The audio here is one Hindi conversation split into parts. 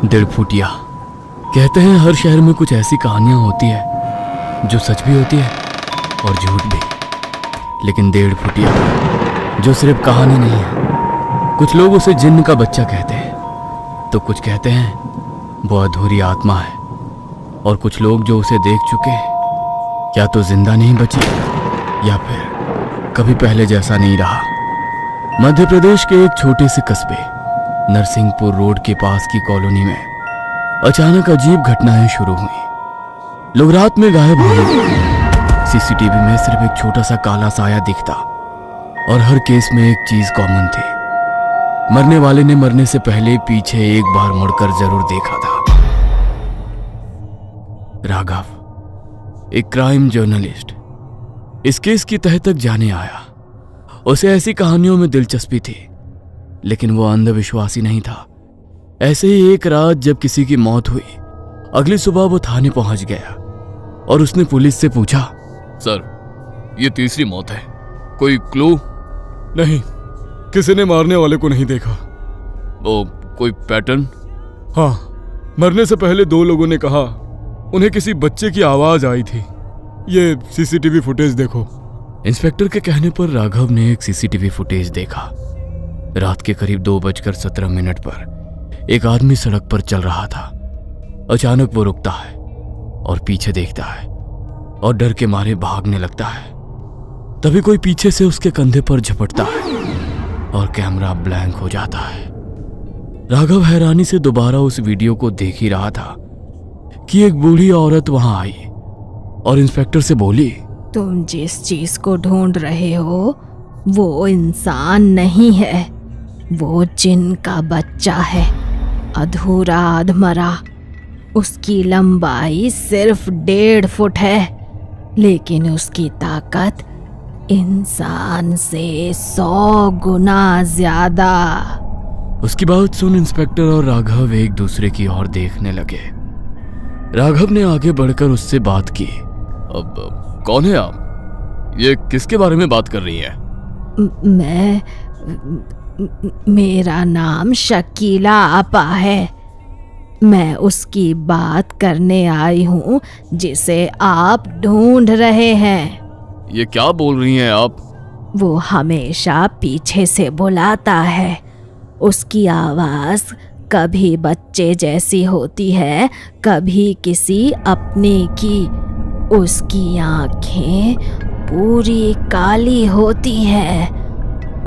डेढ़ फुटिया। कहते हैं हर शहर में कुछ ऐसी कहानियां होती है जो सच भी होती है और झूठ भी, लेकिन डेढ़ फुटिया जो सिर्फ कहानी नहीं है। कुछ लोग उसे जिन्न का बच्चा कहते हैं, तो कुछ कहते हैं वो अधूरी आत्मा है, और कुछ लोग जो उसे देख चुके या तो जिंदा नहीं बची या फिर कभी पहले जैसा नहीं रहा। मध्य प्रदेश के एक छोटे से कस्बे नरसिंहपुर रोड के पास की कॉलोनी में अचानक अजीब घटनाएं शुरू हुई। लोग रात में गायब हो गए। सीसीटीवी में सिर्फ एक छोटा सा काला साया दिखता, और हर केस में एक चीज कॉमन थी, मरने वाले ने मरने से पहले पीछे एक बार मुड़कर जरूर देखा था। राघव, एक क्राइम जर्नलिस्ट, इस केस की तह तक जाने आया। उसे ऐसी कहानियों में दिलचस्पी थी, लेकिन वो अंधविश्वासी नहीं था। ऐसे ही एक रात जब किसी की मौत हुई, अगली सुबह वो थाने पहुंच गया और उसने पुलिस से पूछा, सर, ये तीसरी मौत है, कोई क्लू? नहीं, किसी ने मारने वाले को नहीं देखा। वो कोई पैटर्न? हाँ, मरने से पहले दो लोगों ने कहा उन्हें किसी बच्चे की आवाज आई थी। ये सीसीटीवी फुटेज देखो। इंस्पेक्टर के कहने पर राघव ने एक सीसीटीवी फुटेज देखा। रात के करीब 2:17 पर एक आदमी सड़क पर चल रहा था। अचानक वो रुकता है और पीछे देखता है और डर के मारे भागने लगता है। तभी कोई पीछे से उसके कंधे पर झपटता है और कैमरा ब्लैंक हो जाता है। राघव हैरानी से दोबारा उस वीडियो को देख ही रहा था कि एक बूढ़ी औरत वहां आई और इंस्पेक्टर से बोली, तुम जिस चीज को ढूंढ रहे हो वो इंसान नहीं है, वो जिन्न का बच्चा है, अधूरा अधमरा। उसकी लंबाई सिर्फ 1.5 फुट है, लेकिन उसकी ताकत इंसान से 100 गुना ज्यादा। उसकी बात सुन इंस्पेक्टर और राघव एक दूसरे की ओर देखने लगे। राघव ने आगे बढ़कर उससे बात की। अब कौन है आप? ये किसके बारे में बात कर रही है? मेरा नाम शकीला आपा है। मैं उसकी बात करने आई हूँ जिसे आप ढूंढ रहे हैं। ये क्या बोल रही हैं आप? वो हमेशा पीछे से बुलाता है। उसकी आवाज कभी बच्चे जैसी होती है, कभी किसी अपने की। उसकी आंखें पूरी काली होती है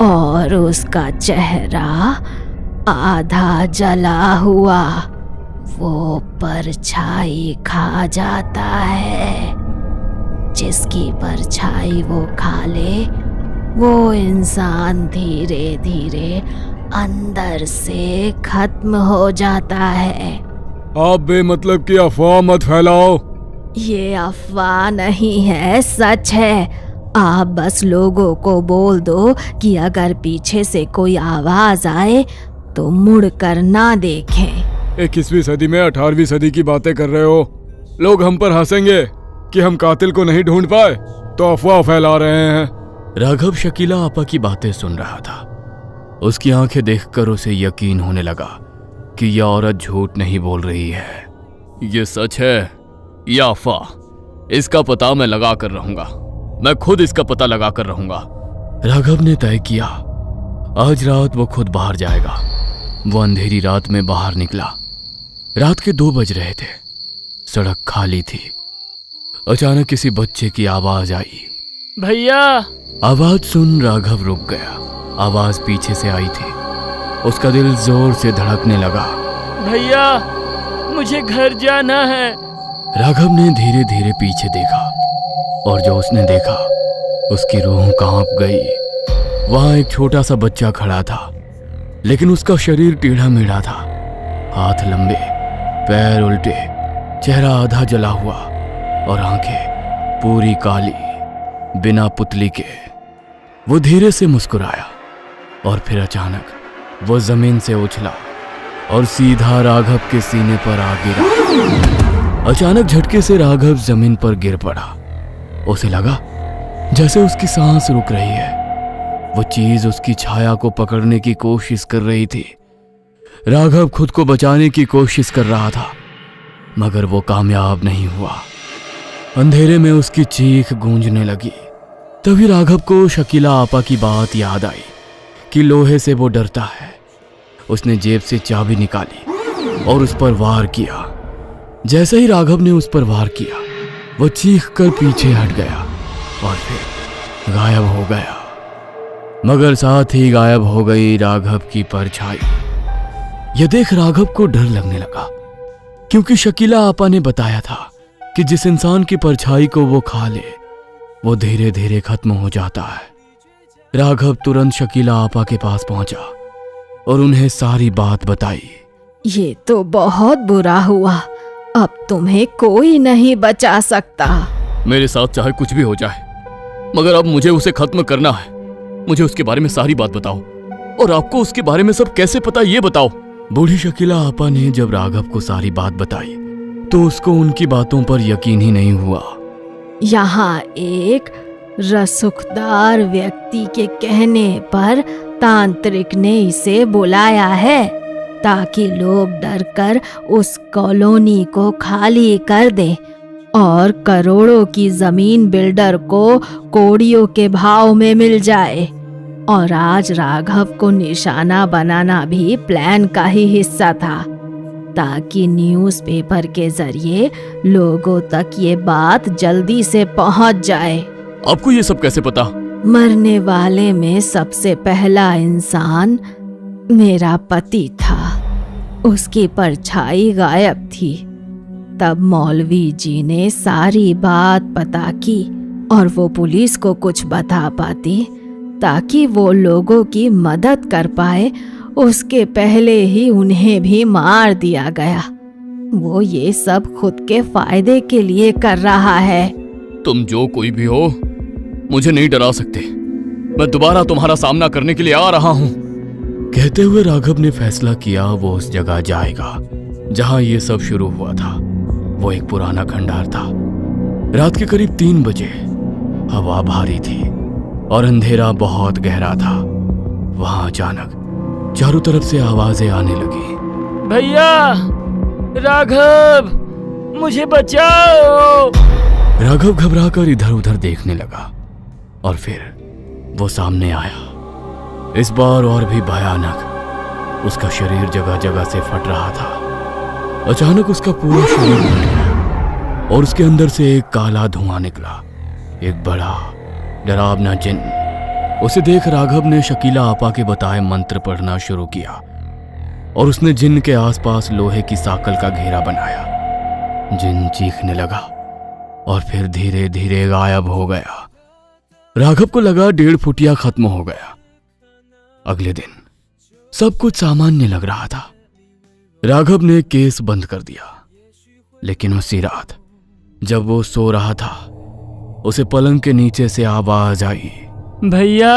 और उसका चेहरा आधा जला हुआ। वो परछाई खा जाता है। जिसकी परछाई वो खा ले, वो इंसान धीरे धीरे अंदर से खत्म हो जाता है। आप बेमतलब की अफवाह मत फैलाओ। ये अफवाह नहीं है, सच है। आप बस लोगों को बोल दो कि अगर पीछे से कोई आवाज आए तो मुड़ कर ना देखें। 21वीं सदी में 18वीं सदी की बातें कर रहे हो। लोग हम पर हंसेंगे कि हम कातिल को नहीं ढूंढ पाए, तो अफवाह फैला रहे हैं। राघव शकीला आपा की बातें सुन रहा था। उसकी आंखें देखकर उसे यकीन होने लगा कि यह औरत झूठ नहीं बोल रही है। ये सच है या अफवाह? इसका पता मैं लगा कर रहूंगा। मैं खुद इसका पता लगा कर रहूंगा। राघव ने तय किया, आज रात वो खुद बाहर जाएगा। वो अंधेरी रात में बाहर निकला। रात के 2 बज रहे थे। सड़क खाली थी। अचानक किसी बच्चे की आवाज आई, भैया। आवाज सुन राघव रुक गया। आवाज पीछे से आई थी। उसका दिल जोर से धड़कने लगा। भैया, मुझे घर जाना है। राघव ने धीरे धीरे पीछे देखा और जो उसने देखा उसकी रूह कांप गई। वहां एक छोटा सा बच्चा खड़ा था, लेकिन उसका शरीर टेढ़ा मेढ़ा था। हाथ लंबे, पैर उल्टे, चेहरा आधा जला हुआ और आंखें पूरी काली, बिना पुतली के। वो धीरे से मुस्कुराया और फिर अचानक वो जमीन से उछला और सीधा राघव के सीने पर आ गिरा। अचानक झटके से राघव जमीन पर गिर पड़ा। उसे लगा जैसे उसकी सांस रुक रही है। वो चीज उसकी छाया को पकड़ने की कोशिश कर रही थी, राघव खुद को बचाने की कोशिश कर रहा था, मगर वो कामयाब नहीं हुआ। अंधेरे में उसकी चीख गूंजने लगी। तभी राघव को शकीला आपा की बात याद आई कि लोहे से वो डरता है। उसने जेब से चाबी निकाली और उस पर वार किया। जैसे ही राघव ने उस पर वार किया, वो चीख कर पीछे हट गया और फिर गायब हो गया। मगर साथ ही गायब हो गई राघव की परछाई। यह देख राघव को डर लगने लगा, क्योंकि शकीला आपा ने बताया था कि जिस इंसान की परछाई को वो खा ले, वो धीरे धीरे खत्म हो जाता है। राघव तुरंत शकीला आपा के पास पहुंचा और उन्हें सारी बात बताई। ये तो बहुत बुरा हुआ, अब तुम्हें कोई नहीं बचा सकता। मेरे साथ चाहे कुछ भी हो जाए, मगर अब मुझे उसे खत्म करना है। मुझे उसके बारे में सारी बात बताओ, और आपको उसके बारे में सब कैसे पता ये बताओ। बूढ़ी शकीला आपा ने जब राघव को सारी बात बताई तो उसको उनकी बातों पर यकीन ही नहीं हुआ। यहाँ एक रसूखदार व्यक्ति के कहने पर तांत्रिक ने इसे बुलाया है, ताकि लोग डरकर उस कॉलोनी को खाली कर दे और करोड़ों की जमीन बिल्डर को कौड़ियों के भाव में मिल जाए। और आज राघव को निशाना बनाना भी प्लान का ही हिस्सा था, ताकि न्यूज़पेपर के जरिए लोगों तक ये बात जल्दी से पहुंच जाए। आपको ये सब कैसे पता? मरने वाले में सबसे पहला इंसान मेरा पति था। उसकी परछाई गायब थी। तब मौलवी जी ने सारी बात पता की और वो पुलिस को कुछ बता पाती, ताकि वो लोगों की मदद कर पाए। उसके पहले ही उन्हें भी मार दिया गया। वो ये सब खुद के फायदे के लिए कर रहा है। तुम जो कोई भी हो, मुझे नहीं डरा सकते। मैं दोबारा तुम्हारा सामना करने के लिए आ रहा हूँ। कहते हुए राघव ने फैसला किया वो उस जगह जाएगा जहां ये सब शुरू हुआ था। वो एक पुराना खंडहर था। रात के करीब 3 बजे। हवा भारी थी और अंधेरा बहुत गहरा था। वहां अचानक चारों तरफ से आवाजें आने लगी। भैया, राघव, मुझे बचाओ। राघव घबराकर इधर उधर देखने लगा और फिर वो सामने आया। इस बार और भी भयानक। उसका शरीर जगह जगह से फट रहा था। अचानक उसका पूरा शरीर फट गया और उसके अंदर से एक काला धुआं निकला। एक बड़ा डरावना जिन्न। उसे देख राघव ने शकीला आपा के बताए मंत्र पढ़ना शुरू किया और उसने जिन्न के आसपास लोहे की साकल का घेरा बनाया। जिन्न चीखने लगा और फिर धीरे धीरे गायब हो गया। राघव को लगा 1.5 फुटिया खत्म हो गया। अगले दिन सब कुछ सामान्य लग रहा था। राघव ने केस बंद कर दिया, लेकिन उसी रात जब वो सो रहा था, उसे पलंग के नीचे से आवाज आई। भैया।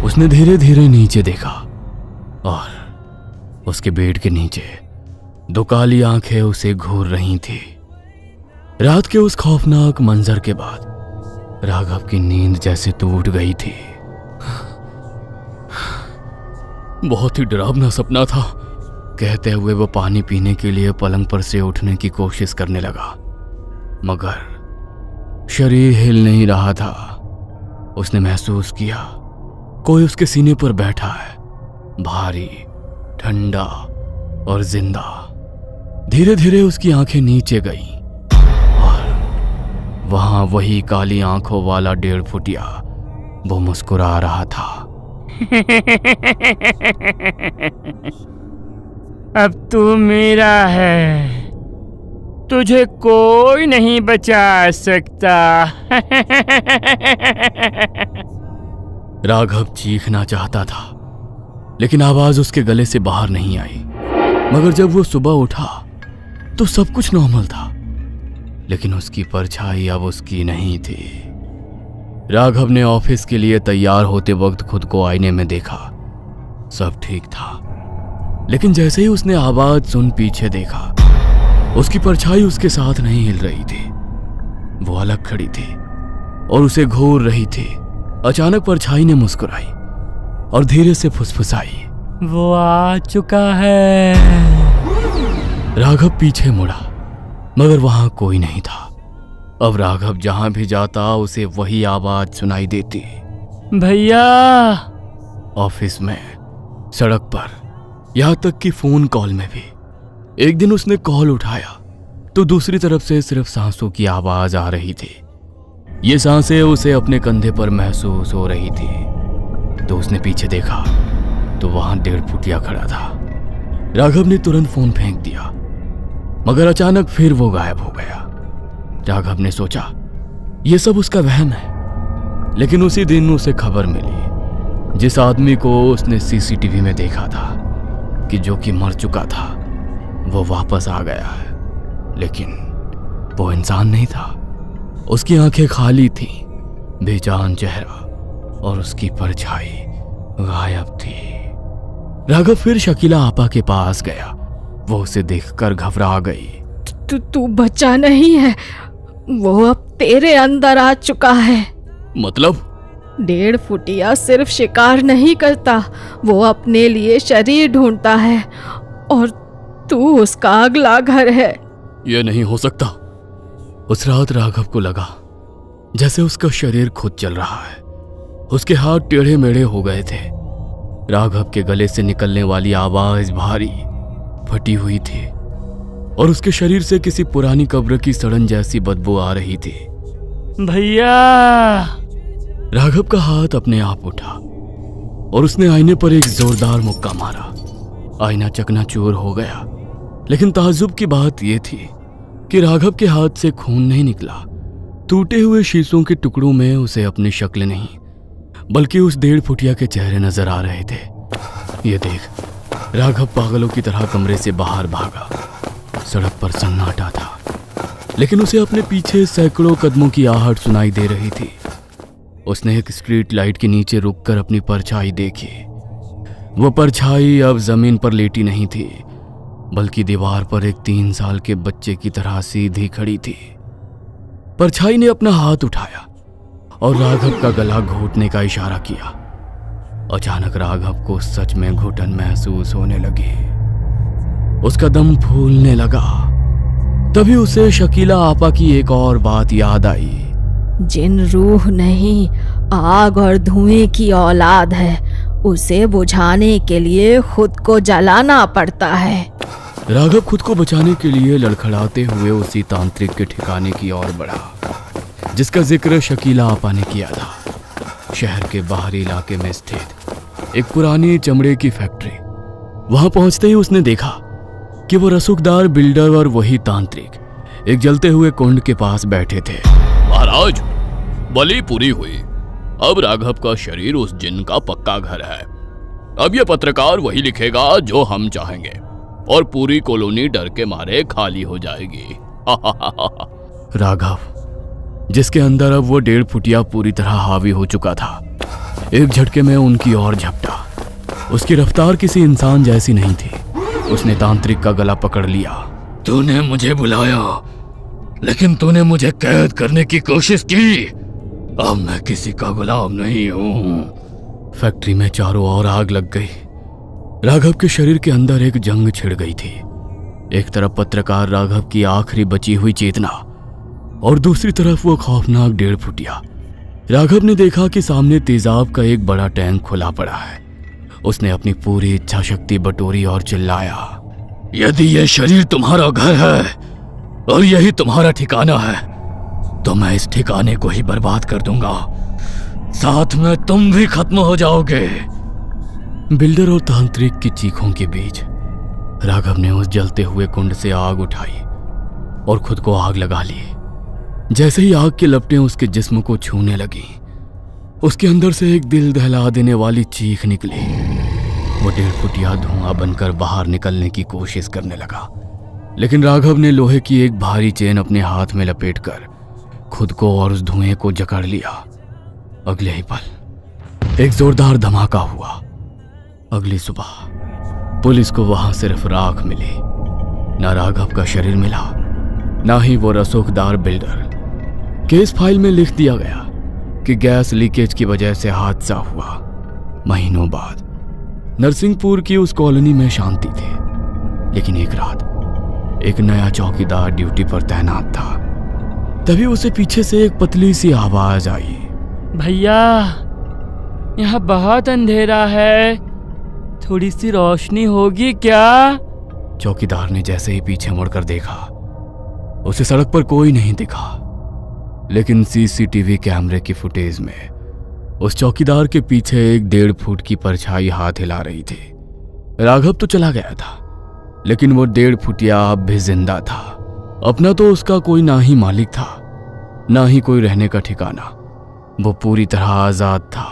उसने धीरे धीरे नीचे देखा और उसके बेड के नीचे 2 काली आंखें उसे घूर रही थी। रात के उस खौफनाक मंजर के बाद राघव की नींद जैसे टूट गई थी। बहुत ही डरावना सपना था। कहते हुए वो पानी पीने के लिए पलंग पर से उठने की कोशिश करने लगा, मगर शरीर हिल नहीं रहा था। उसने महसूस किया कोई उसके सीने पर बैठा है, भारी, ठंडा और जिंदा। धीरे धीरे उसकी आंखें नीचे गईं और वहां वही काली आंखों वाला 1.5 फुटिया वो मुस्कुरा रहा था। अब तू मेरा है, तुझे कोई नहीं बचा सकता। राघव चीखना चाहता था, लेकिन आवाज उसके गले से बाहर नहीं आई। मगर जब वो सुबह उठा तो सब कुछ नॉर्मल था, लेकिन उसकी परछाई अब उसकी नहीं थी। राघव ने ऑफिस के लिए तैयार होते वक्त खुद को आईने में देखा। सब ठीक था, लेकिन जैसे ही उसने आवाज सुन पीछे देखा, उसकी परछाई उसके साथ नहीं हिल रही थी। वो अलग खड़ी थी और उसे घूर रही थी। अचानक परछाई ने मुस्कुराई और धीरे से फुसफुसाई। वो आ चुका है। राघव पीछे मुड़ा मगर वहां कोई नहीं था। अब राघव जहां भी जाता उसे वही आवाज सुनाई देती। भैया। ऑफिस में, सड़क पर, यहां तक कि फोन कॉल में भी। एक दिन उसने कॉल उठाया तो दूसरी तरफ से सिर्फ सांसों की आवाज आ रही थी। ये सांसें उसे अपने कंधे पर महसूस हो रही थी। तो उसने पीछे देखा तो वहां 1.5 फुटिया खड़ा था। राघव ने तुरंत फोन फेंक दिया मगर अचानक फिर वो गायब हो गया। राघव ने सोचा ये सब उसका वहम है, लेकिन उसी दिन उसे खबर मिली जिस आदमी को उसने सीसीटीवी में देखा था कि जो कि मर चुका था वो वापस आ गया है। लेकिन वो इंसान नहीं था। उसकी आंखें खाली थीं, बेजान चेहरा और उसकी परछाई गायब थी। राघव फिर शकीला आपा के पास गया। वो उसे देखकर घबरा गई। तू बच्चा नहीं है, वो अब तेरे अंदर आ चुका है। मतलब? 1.5 फुटिया सिर्फ शिकार नहीं करता, वो अपने लिए शरीर ढूंढता है और तू उसका अगला घर है। यह नहीं हो सकता। उस रात राघव को लगा जैसे उसका शरीर खुद चल रहा है। उसके हाथ टेढ़े मेढ़े हो गए थे। राघव के गले से निकलने वाली आवाज भारी, फटी हुई थी और उसके शरीर से किसी पुरानी कब्र की सड़न जैसी बदबू आ रही थी। भैया। राघव का हाथ अपने आप उठा और उसने आईने पर एक जोरदार मुक्का मारा। आईना चकनाचूर हो गया, लेकिन ताज्जुब की बात यह थी कि राघव के हाथ से खून नहीं निकला। टूटे हुए शीशों के टुकड़ों में उसे अपनी शक्ल नहीं बल्कि उस 1.5 फुटिया के चेहरे नजर आ रहे थे। ये देख राघव पागलों की तरह कमरे से बाहर भागा। सड़क पर सन्नाटा था, लेकिन उसे अपने पीछे सैकड़ों कदमों की आहट सुनाई दे रही थी। उसने एक स्ट्रीट लाइट के नीचे रुककर अपनी परछाई देखी। वो परछाई अब जमीन पर लेटी नहीं थी, बल्कि दीवार पर एक 3 साल के बच्चे की तरह सीधी खड़ी थी। परछाई ने अपना हाथ उठाया और राघव का गला घोटने का इशारा किया। अचानक राघव को सच में घुटन महसूस होने लगी। उसका दम फूलने लगा। तभी उसे शकीला आपा की एक और बात याद आई। जिन रूह नहीं, आग और धुएं की औलाद है, उसे बुझाने के लिए खुद को जलाना पड़ता है। राघव खुद को बचाने के लिए लड़खड़ाते हुए उसी तांत्रिक के ठिकाने की ओर बढ़ा जिसका जिक्र शकीला आपा ने किया था। शहर के बाहरी इलाके में स्थित एक पुरानी चमड़े की फैक्ट्री। वहां पहुंचते ही उसने देखा कि वो रसूखदार बिल्डर और वही तांत्रिक एक जलते हुए कुंड के पास बैठे थे। महाराज, बलि पूरी हुई। अब राघव का शरीर उस जिन का पक्का घर है। अब ये पत्रकार वही लिखेगा जो हम चाहेंगे और पूरी कॉलोनी डर के मारे खाली हो जाएगी। राघव, जिसके अंदर अब वो 1.5 फुटिया पूरी तरह हावी हो चुका था, एक झटके में उनकी ओर झपटा। उसकी रफ्तार किसी इंसान जैसी नहीं थी। उसने तांत्रिक का गला पकड़ लिया। तूने मुझे बुलाया, लेकिन तूने मुझे कैद करने की कोशिश की। अब मैं किसी का गुलाम नहीं हूं। फैक्ट्री में चारों ओर आग लग गई। राघव के शरीर के अंदर एक जंग छिड़ गई थी। एक तरफ पत्रकार राघव की आखिरी बची हुई चेतना और दूसरी तरफ वो खौफनाक 1.5 फुटिया। राघव ने देखा कि सामने तेजाब का एक बड़ा टैंक खुला पड़ा है। उसने अपनी पूरी इच्छा शक्ति बटोरी और चिल्लाया, यदि यह शरीर तुम्हारा घर है और यही तुम्हारा ठिकाना है तो मैं इस ठिकाने को ही बर्बाद कर दूंगा। साथ में तुम भी खत्म हो जाओगे। बिल्डर और तांत्रिक की चीखों के बीच राघव ने उस जलते हुए कुंड से आग उठाई और खुद को आग लगा ली। जैसे ही आग की लपटें उसके जिस्म को छूने लगी, उसके अंदर से एक दिल दहला देने वाली चीख निकली। वो 1.5 फुटिया धुआं बनकर बाहर निकलने की कोशिश करने लगा, लेकिन राघव ने लोहे की एक भारी चेन अपने हाथ में लपेटकर खुद को और उस धुएं को जकड़ लिया। अगले ही पल एक जोरदार धमाका हुआ। अगली सुबह पुलिस को वहां सिर्फ राख मिली। ना राघव का शरीर मिला, ना ही वो रसूखदार बिल्डर। केस फाइल में लिख दिया गया कि गैस लीकेज की वजह से हादसा हुआ। महीनों बाद नरसिंहपुर की उस कॉलोनी में शांति थी, लेकिन एक रात एक नया चौकीदार ड्यूटी पर तैनात था। तभी उसे पीछे से एक पतली सी आवाज आई। भैया, यहाँ बहुत अंधेरा है, थोड़ी सी रोशनी होगी क्या? चौकीदार ने जैसे ही पीछे मुड़कर देखा, उसे सड़क पर कोई नहीं दिखा, लेकिन सीसीटीवी कैमरे की फुटेज में उस चौकीदार के पीछे एक 1.5 फुट की परछाई हाथ हिला रही थी। राघव तो चला गया था, लेकिन वो 1.5 फुटिया अब भी जिंदा था। अपना तो उसका कोई ना ही मालिक था, ना ही कोई रहने का ठिकाना। वो पूरी तरह आजाद था।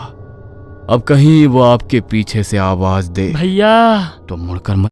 अब कहीं वो आपके पीछे से आवाज दे भैया, तो मुड़कर मत